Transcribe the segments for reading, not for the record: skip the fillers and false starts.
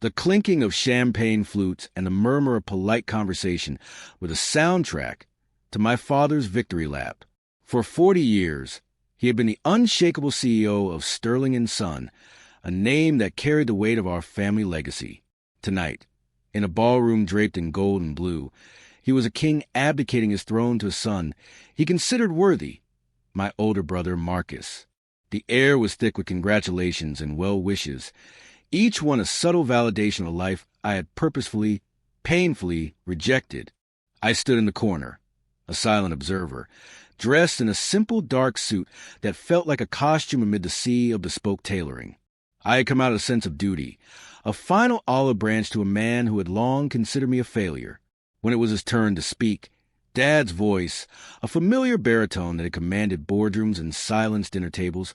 The clinking of champagne flutes and the murmur of polite conversation were the soundtrack to my father's victory lap. For 40 years, he had been the unshakable CEO of Sterling & Son, a name that carried the weight of our family legacy. Tonight, in a ballroom draped in gold and blue, he was a king abdicating his throne to a son he considered worthy, my older brother Marcus. The air was thick with congratulations and well wishes, each one a subtle validation of a life I had purposefully, painfully rejected. I stood in the corner, a silent observer, dressed in a simple dark suit that felt like a costume amid the sea of bespoke tailoring. I had come out of a sense of duty, a final olive branch to a man who had long considered me a failure. When it was his turn to speak, Dad's voice, a familiar baritone that had commanded boardrooms and silenced dinner tables,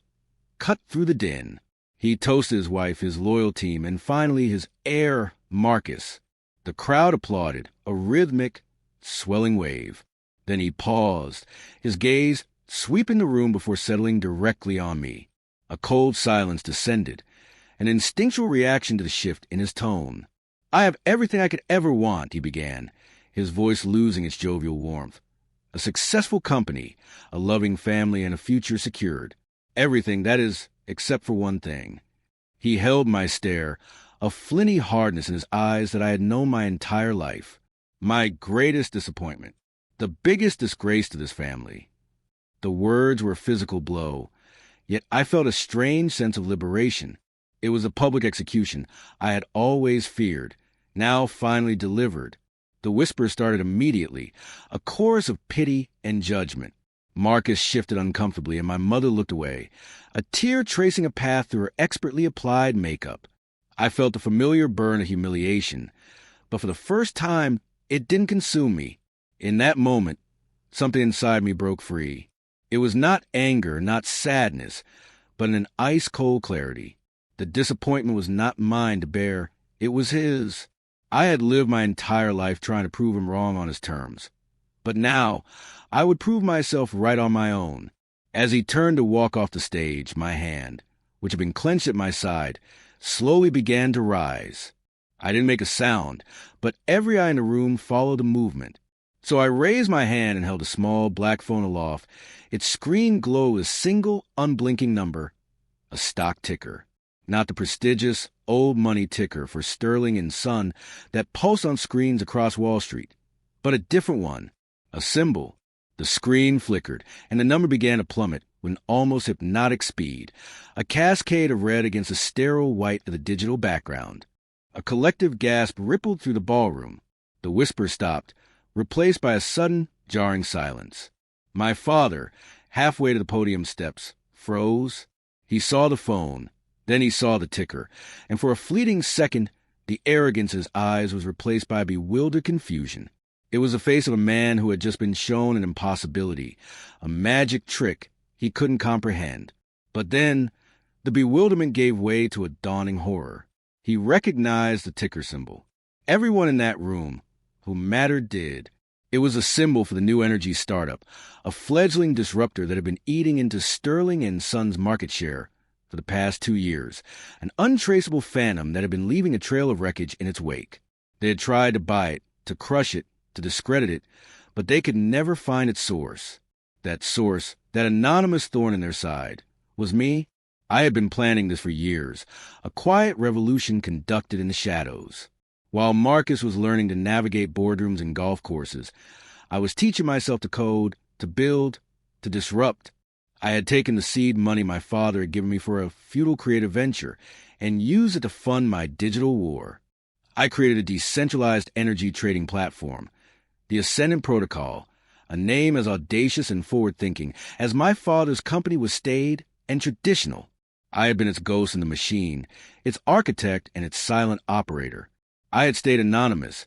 cut through the din. He toasted his wife, his loyal team, and finally his heir, Marcus. The crowd applauded, a rhythmic, swelling wave. Then he paused, his gaze sweeping the room before settling directly on me. A cold silence descended, an instinctual reaction to the shift in his tone. "I have everything I could ever want," he began, his voice losing its jovial warmth. "A successful company, a loving family, and a future secured. Everything, that is, except for one thing." He held my stare, a flinty hardness in his eyes that I had known my entire life. My greatest disappointment, the biggest disgrace to this family. The words were a physical blow, yet I felt a strange sense of liberation. It was a public execution I had always feared, now finally delivered. The whisper started immediately, a chorus of pity and judgment. Marcus shifted uncomfortably, and my mother looked away, a tear tracing a path through her expertly applied makeup. I felt the familiar burn of humiliation, but for the first time, it didn't consume me. In that moment, something inside me broke free. It was not anger, not sadness, but an ice-cold clarity. The disappointment was not mine to bear. It was his. I had lived my entire life trying to prove him wrong on his terms. But now, I would prove myself right on my own. As he turned to walk off the stage, my hand, which had been clenched at my side, slowly began to rise. I didn't make a sound, but every eye in the room followed the movement. So I raised my hand and held a small black phone aloft. Its screen glowed with a single, unblinking number, a stock ticker. Not the prestigious, old-money ticker for Sterling & Son that pulsed on screens across Wall Street, but a different one, a symbol. The screen flickered, and the number began to plummet with an almost hypnotic speed, a cascade of red against the sterile white of the digital background. A collective gasp rippled through the ballroom. The whisper stopped, replaced by a sudden, jarring silence. My father, halfway to the podium steps, froze. He saw the phone. Then he saw the ticker, and for a fleeting second, the arrogance in his eyes was replaced by bewildered confusion. It was the face of a man who had just been shown an impossibility, a magic trick he couldn't comprehend. But then, the bewilderment gave way to a dawning horror. He recognized the ticker symbol. Everyone in that room who mattered did. It was a symbol for the new energy startup, a fledgling disruptor that had been eating into Sterling & Son's market share for the past 2 years, an untraceable phantom that had been leaving a trail of wreckage in its wake. They had tried to buy it, to crush it, to discredit it, but they could never find its source. That source, that anonymous thorn in their side, was me. I had been planning this for years, a quiet revolution conducted in the shadows. While Marcus was learning to navigate boardrooms and golf courses, I was teaching myself to code, to build, to disrupt. I had taken the seed money my father had given me for a futile creative venture and used it to fund my digital war. I created a decentralized energy trading platform, the Ascendant Protocol, a name as audacious and forward-thinking as my father's company was staid and traditional. I had been its ghost in the machine, its architect and its silent operator. I had stayed anonymous,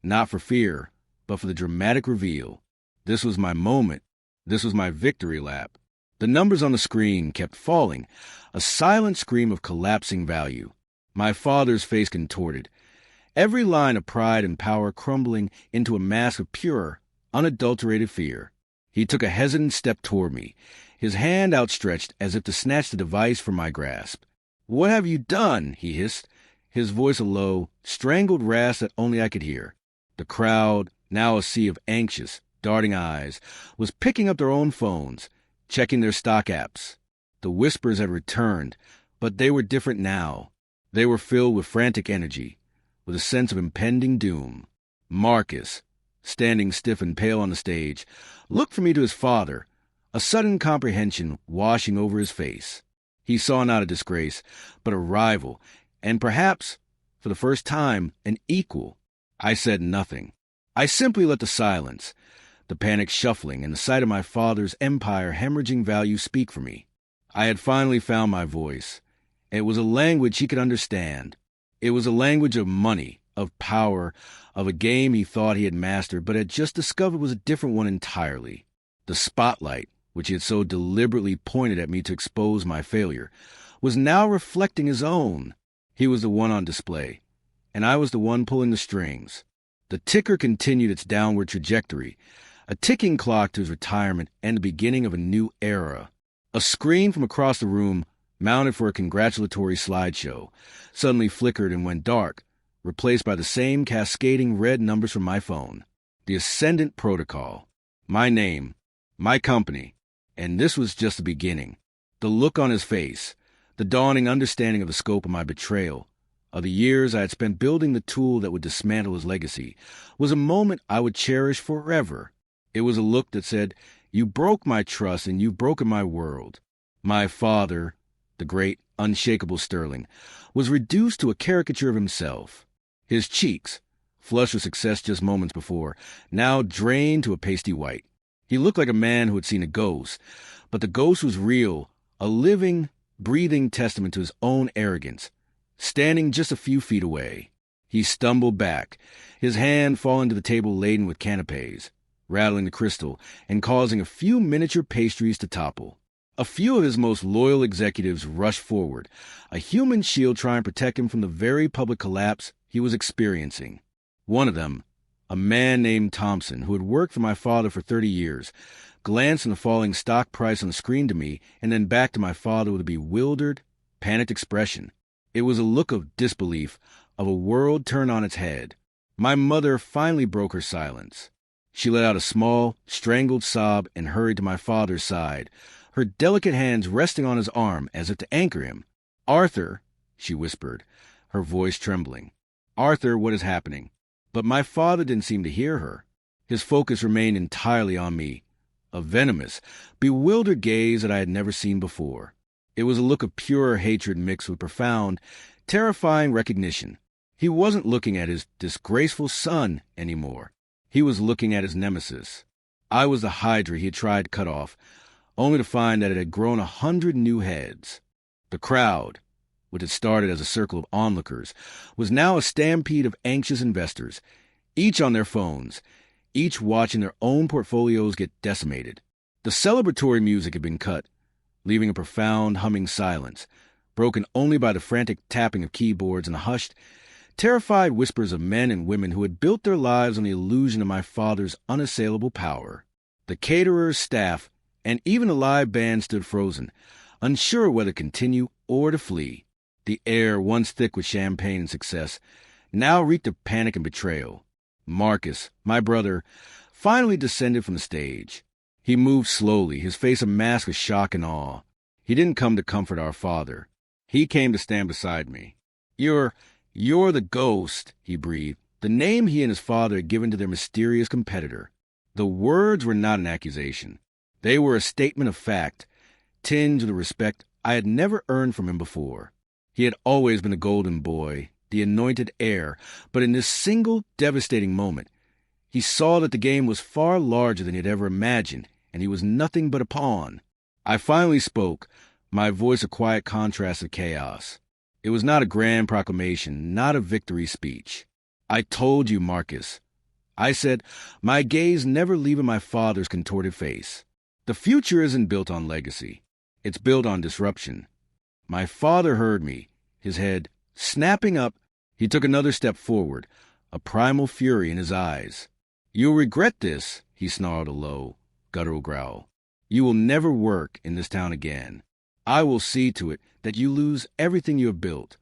not for fear, but for the dramatic reveal. This was my moment. This was my victory lap. The numbers on the screen kept falling, a silent scream of collapsing value. My father's face contorted, every line of pride and power crumbling into a mask of pure, unadulterated fear. He took a hesitant step toward me, his hand outstretched as if to snatch the device from my grasp. "What have you done?" he hissed, his voice a low, strangled rasp that only I could hear. The crowd, now a sea of anxious, darting eyes, was picking up their own phones, checking their stock apps. The whispers had returned, but they were different now. They were filled with frantic energy, with a sense of impending doom. Marcus, standing stiff and pale on the stage, looked from me to his father, a sudden comprehension washing over his face. He saw not a disgrace, but a rival, and perhaps, for the first time, an equal. I said nothing. I simply let the silence, the panic shuffling, and the sight of my father's empire hemorrhaging value speak for me. I had finally found my voice. It was a language he could understand. It was a language of money, of power, of a game he thought he had mastered, but had just discovered was a different one entirely. The spotlight, which he had so deliberately pointed at me to expose my failure, was now reflecting his own. He was the one on display, and I was the one pulling the strings. The ticker continued its downward trajectory, a ticking clock to his retirement and the beginning of a new era. A screen from across the room, mounted for a congratulatory slideshow, suddenly flickered and went dark, replaced by the same cascading red numbers from my phone. The Ascendant Protocol. My name. My company. And this was just the beginning. The look on his face, the dawning understanding of the scope of my betrayal, of the years I had spent building the tool that would dismantle his legacy, was a moment I would cherish forever. It was a look that said, "You broke my trust and you've broken my world." My father, the great, unshakable Sterling, was reduced to a caricature of himself. His cheeks, flushed with success just moments before, now drained to a pasty white. He looked like a man who had seen a ghost, but the ghost was real, a living, breathing testament to his own arrogance. Standing just a few feet away, he stumbled back, his hand falling to the table laden with canapes, rattling the crystal and causing a few miniature pastries to topple. A few of his most loyal executives rushed forward, a human shield trying to protect him from the very public collapse he was experiencing. One of them, a man named Thompson, who had worked for my father for 30 years, glanced from the falling stock price on the screen to me and then back to my father with a bewildered, panicked expression. It was a look of disbelief, of a world turned on its head. My mother finally broke her silence. She let out a small, strangled sob and hurried to my father's side, her delicate hands resting on his arm as if to anchor him. "Arthur," she whispered, her voice trembling. "Arthur, what is happening?" But my father didn't seem to hear her. His focus remained entirely on me, a venomous, bewildered gaze that I had never seen before. It was a look of pure hatred mixed with profound, terrifying recognition. He wasn't looking at his disgraceful son anymore. He was looking at his nemesis. I was the hydra he had tried to cut off, only to find that it had grown 100 new heads. The crowd, which had started as a circle of onlookers, was now a stampede of anxious investors, each on their phones, each watching their own portfolios get decimated. The celebratory music had been cut, leaving a profound humming silence, broken only by the frantic tapping of keyboards and the hushed, terrified whispers of men and women who had built their lives on the illusion of my father's unassailable power. The caterer's staff and even the live band stood frozen, unsure whether to continue or to flee. The air, once thick with champagne and success, now reeked of panic and betrayal. Marcus, my brother, finally descended from the stage. He moved slowly, his face a mask of shock and awe. He didn't come to comfort our father. He came to stand beside me. You're the ghost," he breathed, the name he and his father had given to their mysterious competitor. The words were not an accusation. They were a statement of fact, tinged with the respect I had never earned from him before. He had always been the golden boy, the anointed heir, but in this single devastating moment, he saw that the game was far larger than he had ever imagined, and he was nothing but a pawn. I finally spoke, my voice a quiet contrast of chaos. It was not a grand proclamation, not a victory speech. "I told you, Marcus," I said, my gaze never leaving my father's contorted face. "The future isn't built on legacy. It's built on disruption." My father heard me, his head snapping up. He took another step forward, a primal fury in his eyes. "You'll regret this," he snarled a low, guttural growl. "You will never work in this town again. I will see to it that you lose everything you have built."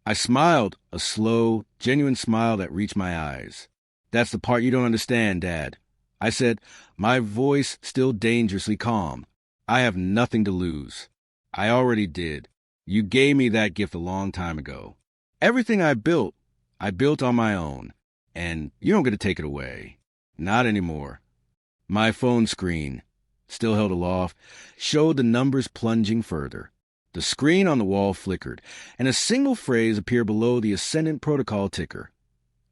I smiled, a slow, genuine smile that reached my eyes. "That's the part you don't understand, Dad," I said, my voice still dangerously calm. "I have nothing to lose. I already did. You gave me that gift a long time ago. Everything I built on my own, and you don't get to take it away. Not anymore." My phone screen, still held aloft, showed the numbers plunging further. The screen on the wall flickered, and a single phrase appeared below the Ascendant Protocol ticker.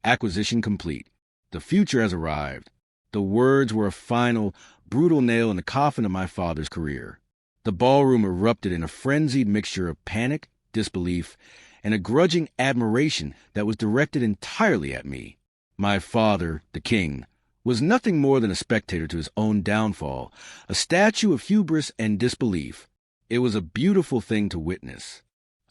"Acquisition complete. The future has arrived." The words were a final, brutal nail in the coffin of my father's career. The ballroom erupted in a frenzied mixture of panic, disbelief, and a grudging admiration that was directed entirely at me. My father, the king, was nothing more than a spectator to his own downfall, a statue of hubris and disbelief. It was a beautiful thing to witness.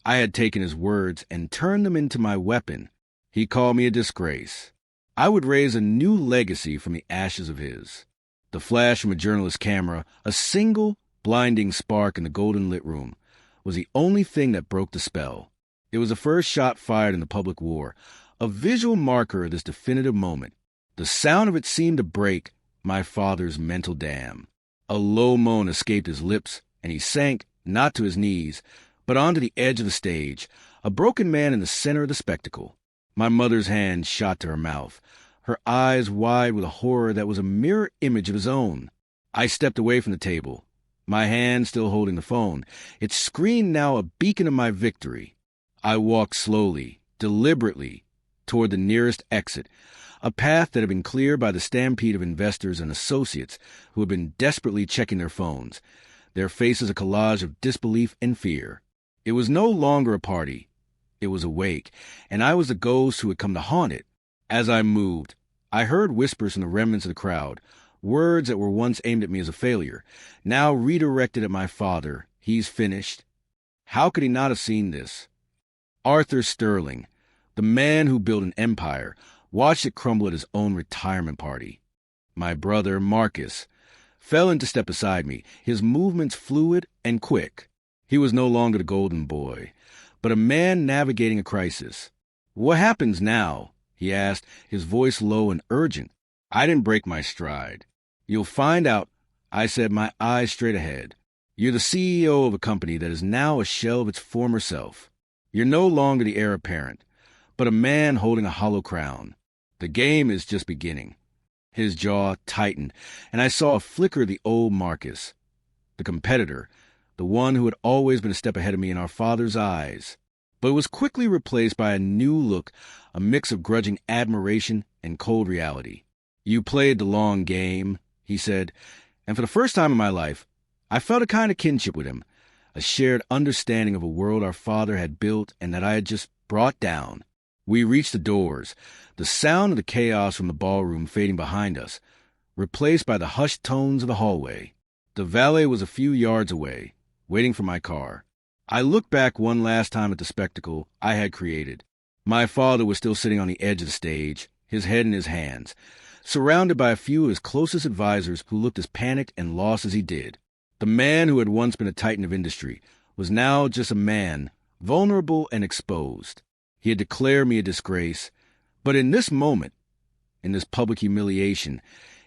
I had taken his words and turned them into my weapon. He called me a disgrace. I would raise a new legacy from the ashes of his. The flash from a journalist's camera, a single, blinding spark in the golden-lit room, was the only thing that broke the spell. It was the first shot fired in the public war, a visual marker of this definitive moment. The sound of it seemed to break my father's mental dam. A low moan escaped his lips, and he sank, not to his knees, but onto the edge of the stage, a broken man in the center of the spectacle. My mother's hand shot to her mouth, her eyes wide with a horror that was a mirror image of his own. I stepped away from the table, my hand still holding the phone, its screen now a beacon of my victory. I walked slowly, deliberately, toward the nearest exit, a path that had been cleared by the stampede of investors and associates who had been desperately checking their phones, their faces a collage of disbelief and fear. It was no longer a party. It was awake, and I was the ghost who had come to haunt it. As I moved, I heard whispers from the remnants of the crowd, words that were once aimed at me as a failure, now redirected at my father. "He's finished." How could he not have seen this? Arthur Sterling, the man who built an empire, watched it crumble at his own retirement party. My brother, Marcus, fell in to step beside me, his movements fluid and quick. He was no longer the golden boy, but a man navigating a crisis. "What happens now?" he asked, his voice low and urgent. I didn't break my stride. "You'll find out," I said, my eyes straight ahead. "You're the CEO of a company that is now a shell of its former self. You're no longer the heir apparent, but a man holding a hollow crown. The game is just beginning." His jaw tightened, and I saw a flicker of the old Marcus, the competitor, the one who had always been a step ahead of me in our father's eyes. But it was quickly replaced by a new look, a mix of grudging admiration and cold reality. "You played the long game," he said, and for the first time in my life, I felt a kind of kinship with him, a shared understanding of a world our father had built and that I had just brought down. We reached the doors, the sound of the chaos from the ballroom fading behind us, replaced by the hushed tones of the hallway. The valet was a few yards away, waiting for my car. I looked back one last time at the spectacle I had created. My father was still sitting on the edge of the stage, his head in his hands, surrounded by a few of his closest advisors who looked as panicked and lost as he did. The man who had once been a titan of industry was now just a man, vulnerable and exposed. He had declared me a disgrace, but in this moment, in this public humiliation,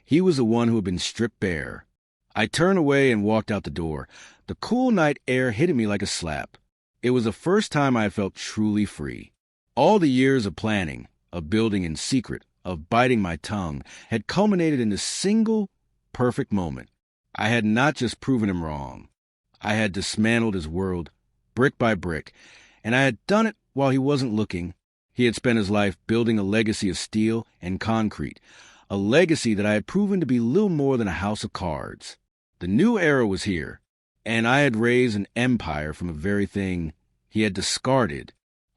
he was the one who had been stripped bare. I turned away and walked out the door, the cool night air hitting me like a slap. It was the first time I had felt truly free. All the years of planning, of building in secret, of biting my tongue, had culminated in this single, perfect moment. I had not just proven him wrong. I had dismantled his world, brick by brick, and I had done it while he wasn't looking. He had spent his life building a legacy of steel and concrete, a legacy that I had proven to be little more than a house of cards. The new era was here, and I had raised an empire from a very thing he had discarded.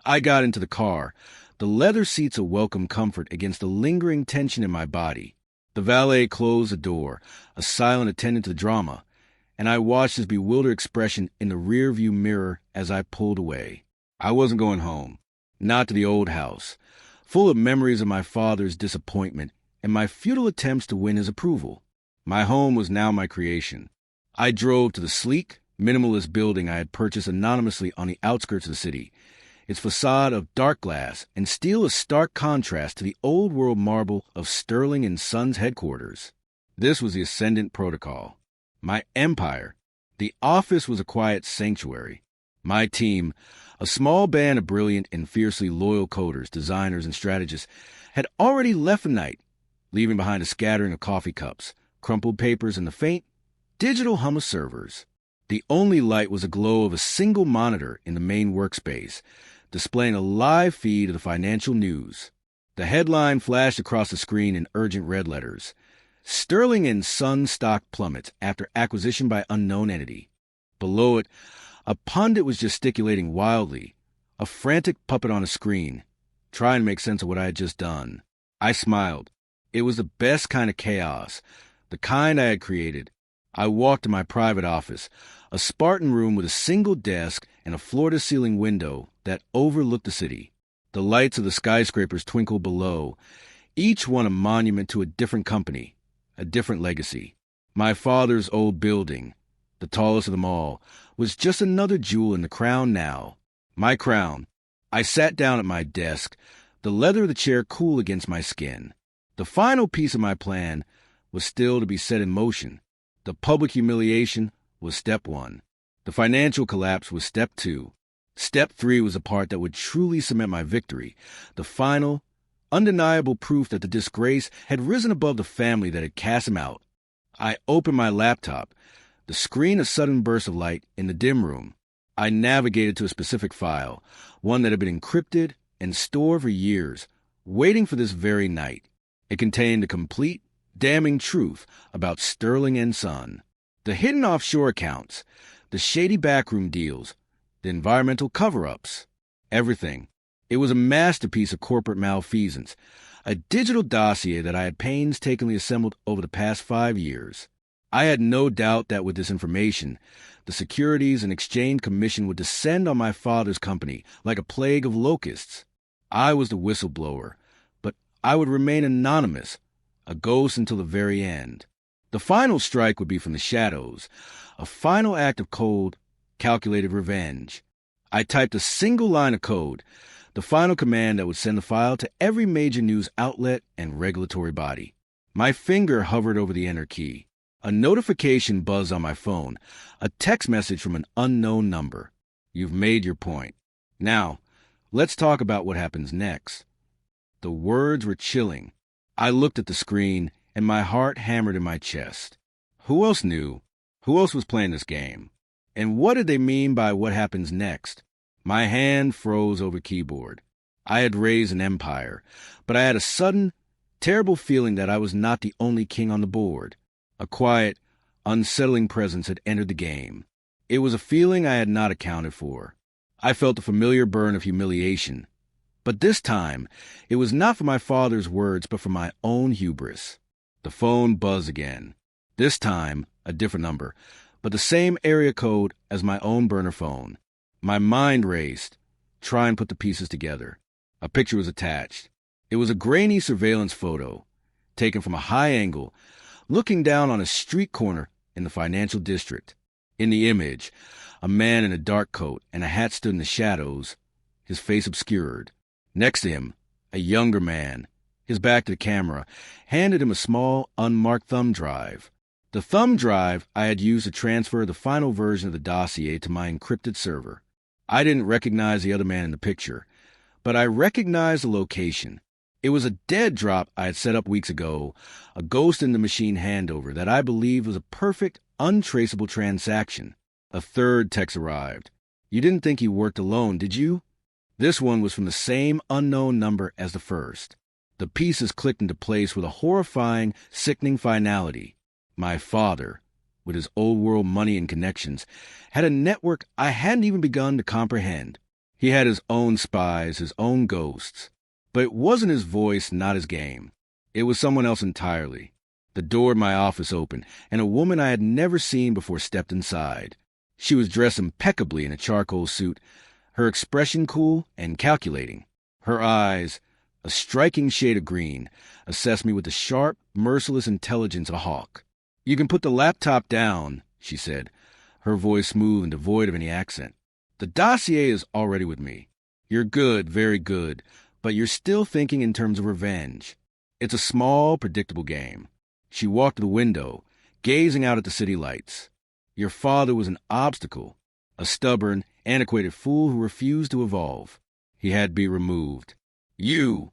I got into the car, the leather seats a welcome comfort against the lingering tension in my body. The valet closed the door, a silent attendant to the drama, and I watched his bewildered expression in the rearview mirror as I pulled away. I wasn't going home, not to the old house, full of memories of my father's disappointment and my futile attempts to win his approval. My home was now my creation. I drove to the sleek, minimalist building I had purchased anonymously on the outskirts of the city, its facade of dark glass and steel a stark contrast to the old-world marble of Sterling and Sons headquarters. This was the Ascendant Protocol. My empire. The office was a quiet sanctuary. My team, a small band of brilliant and fiercely loyal coders, designers, and strategists, had already left the night, leaving behind a scattering of coffee cups, crumpled papers, and the faint, digital hum of servers. The only light was a glow of a single monitor in the main workspace, displaying a live feed of the financial news. The headline flashed across the screen in urgent red letters. Sterling and Sons stock plummets after acquisition by unknown entity. Below it, a pundit was gesticulating wildly, a frantic puppet on a screen, trying to make sense of what I had just done. I smiled. It was the best kind of chaos, the kind I had created. I walked to my private office, a Spartan room with a single desk and a floor-to-ceiling window that overlooked the city. The lights of the skyscrapers twinkled below, each one a monument to a different company, a different legacy. My father's old building, the tallest of them all, was just another jewel in the crown now. My crown. I sat down at my desk, the leather of the chair cool against my skin. The final piece of my plan was still to be set in motion. The public humiliation was step 1. The financial collapse was step 2. Step 3 was the part that would truly cement my victory, the final, undeniable proof that the disgrace had risen above the family that had cast him out. I opened my laptop, the screen a sudden burst of light in the dim room. I navigated to a specific file, one that had been encrypted and stored for years, waiting for this very night. It contained the complete, damning truth about Sterling and Son. The hidden offshore accounts, the shady backroom deals, the environmental cover-ups, everything. It was a masterpiece of corporate malfeasance, a digital dossier that I had painstakingly assembled over the past 5 years. I had no doubt that with this information, the Securities and Exchange Commission would descend on my father's company like a plague of locusts. I was the whistleblower, but I would remain anonymous, a ghost until the very end. The final strike would be from the shadows, a final act of cold, calculated revenge. I typed a single line of code, the final command that would send the file to every major news outlet and regulatory body. My finger hovered over the enter key. A notification buzzed on my phone, a text message from an unknown number. You've made your point. Now, let's talk about what happens next. The words were chilling. I looked at the screen, and my heart hammered in my chest. Who else knew? Who else was playing this game? And what did they mean by what happens next? My hand froze over keyboard. I had raised an empire, but I had a sudden, terrible feeling that I was not the only king on the board. A quiet, unsettling presence had entered the game. It was a feeling I had not accounted for. I felt the familiar burn of humiliation. But this time, it was not for my father's words, but for my own hubris. The phone buzzed again. This time, a different number, but the same area code as my own burner phone. My mind raced, trying to put the pieces together. A picture was attached. It was a grainy surveillance photo, taken from a high angle, looking down on a street corner in the financial district. In the image, a man in a dark coat and a hat stood in the shadows, his face obscured. Next to him, a younger man, his back to the camera, handed him a small, unmarked thumb drive. The thumb drive I had used to transfer the final version of the dossier to my encrypted server. I didn't recognize the other man in the picture, but I recognized the location. It was a dead drop I had set up weeks ago, a ghost-in-the-machine handover that I believed was a perfect, untraceable transaction. A third text arrived. You didn't think he worked alone, did you? This one was from the same unknown number as the first. The pieces clicked into place with a horrifying, sickening finality. My father, with his old-world money and connections, had a network I hadn't even begun to comprehend. He had his own spies, his own ghosts. But it wasn't his voice, not his game. It was someone else entirely. The door of my office opened, and a woman I had never seen before stepped inside. She was dressed impeccably in a charcoal suit, her expression cool and calculating. Her eyes, a striking shade of green, assessed me with the sharp, merciless intelligence of a hawk. You can put the laptop down, she said, her voice smooth and devoid of any accent. The dossier is already with me. You're good, very good, but you're still thinking in terms of revenge. It's a small, predictable game. She walked to the window, gazing out at the city lights. Your father was an obstacle, a stubborn, antiquated fool who refused to evolve. He had to be removed. You,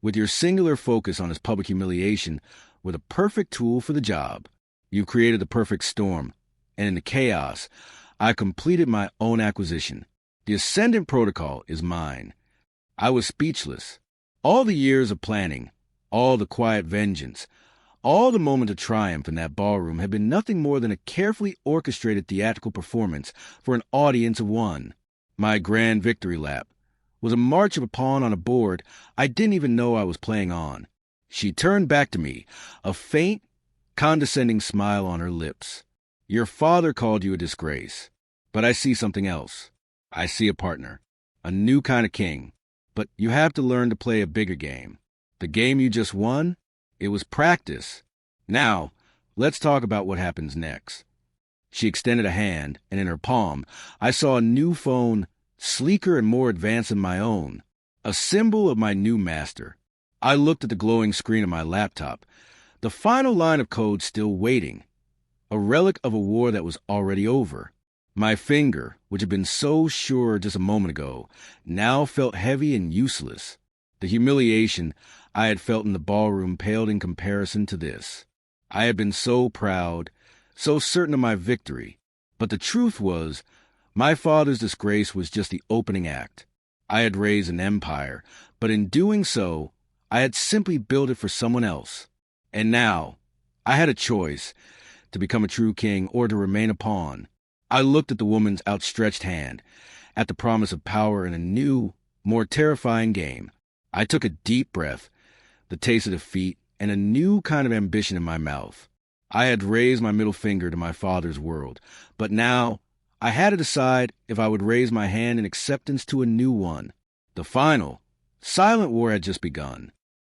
with your singular focus on his public humiliation, were the perfect tool for the job. You created the perfect storm, and in the chaos, I completed my own acquisition. The Ascendant Protocol is mine. I was speechless. All the years of planning, all the quiet vengeance, all the moments of triumph in that ballroom had been nothing more than a carefully orchestrated theatrical performance for an audience of one. My grand victory lap was a march of a pawn on a board I didn't even know I was playing on. She turned back to me, a faint, condescending smile on her lips. Your father called you a disgrace, but I see something else. I see a partner, a new kind of king. But you have to learn to play a bigger game. The game you just won, it was practice. Now, let's talk about what happens next. She extended a hand, and in her palm, I saw a new phone, sleeker and more advanced than my own, a symbol of my new master. I looked at the glowing screen of my laptop, the final line of code still waiting, a relic of a war that was already over. My finger, which had been so sure just a moment ago, now felt heavy and useless. The humiliation I had felt in the ballroom paled in comparison to this. I had been so proud, so certain of my victory. But the truth was, my father's disgrace was just the opening act. I had raised an empire, but in doing so, I had simply built it for someone else. And now, I had a choice, to become a true king or to remain a pawn. I looked at the woman's outstretched hand, at the promise of power in a new, more terrifying game. I took a deep breath, the taste of defeat, and a new kind of ambition in my mouth. I had raised my middle finger to my father's world, but now I had to decide if I would raise my hand in acceptance to a new one. The final, silent war had just begun.